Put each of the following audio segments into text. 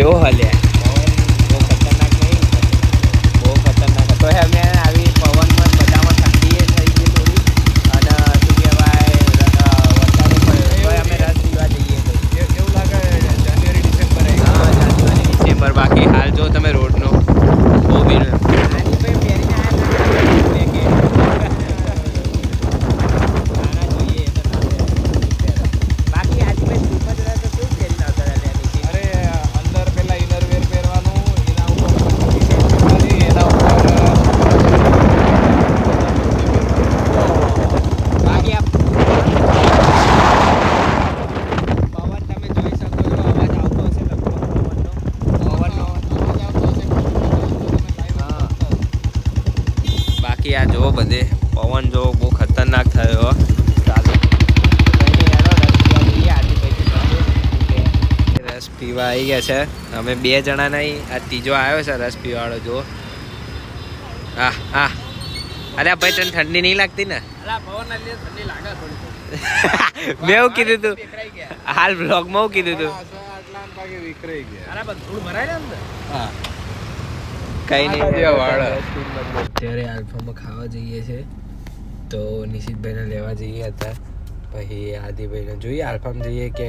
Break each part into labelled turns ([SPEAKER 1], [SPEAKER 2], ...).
[SPEAKER 1] કેવો હલ્યા બહુ ખતરનાક નહીં, બહુ ખતરનાક હતો. અમે આવી પવનમાં બધામાં ઠંડી થઈ ગઈ થોડી, અને શું કહેવાય વરસાદ પડ્યો તો અમે રસ પીવા જઈએ તો
[SPEAKER 2] એવું લાગે જાન્યુઆરી ડિસેમ્બર આવી ગયું.
[SPEAKER 1] હા જાન્યુઆરી ડિસેમ્બર. બાકી હાલ જો તમે રોડનો બહુ બી આ જો બધે પવન જો બહુ ખતરનાક થયો. ચાલો રસ પીવા આવી ગયા છે. અમે 2 જણા નહીં, આ ત્રીજો આવ્યો છે રસ પીવાવાળો. જો હા હા. અરે ભાઈ તને ઠંડી નહીં લાગતી ને? મેં એવું કીધું તું હાલ બ્લોગમાં એવું કીધું તું. કઈ નહીં, અત્યારે આલ્ફામાં ખાવા જઈએ છે તો નિશિતભાઈને લેવા જઈએ હતા. પછી આદિભાઈને જોઈએ આલ્ફામાં જઈએ કે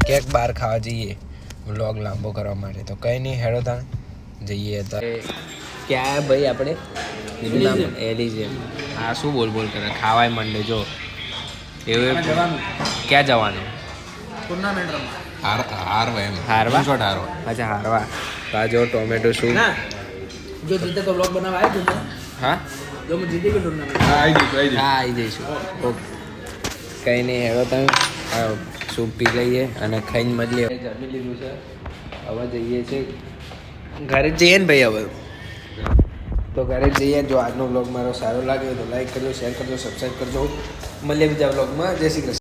[SPEAKER 1] કેક બહાર ખાવા જઈએ વ્લોગ લાંબો કરવા માટે. તો કંઈ નહીં, હેડો તાણ જઈએ હતા. ક્યાં ભાઈ આપણે બીજું નામ એલિઝિયમ. હા શું બોલ બોલ કરે, ખાવાય મંડે જો એવું. ક્યાં જવાનું?
[SPEAKER 2] ટુર્નામેન્ટ રમવા
[SPEAKER 1] હારવા. અચ્છા હારવા. તો આ જો ટોમેટો સૂપ.
[SPEAKER 2] જો જીતે તો વ્લોગ બનાવવા આવી જશે.
[SPEAKER 1] હા
[SPEAKER 2] જો હું જીતી ગયો ટુર્નામેન્ટ
[SPEAKER 1] હા આવી જઈશું. ઓકે કંઈ નહીં, હેડો તમે સૂપ પી લઈએ અને ખાઈને મળીએ. જમી લીધું છે, હવે જઈએ છીએ ઘરે જઈએ ને ભાઈ. હવે તો ઘરે જઈએ. જો આજનો બ્લોગ મારો સારો લાગ્યો તો લાઈક કરજો, શેર કરજો, સબસ્ક્રાઈબ કરજો. મળીએ બીજા બ્લોગમાં. જય શ્રી કૃષ્ણ.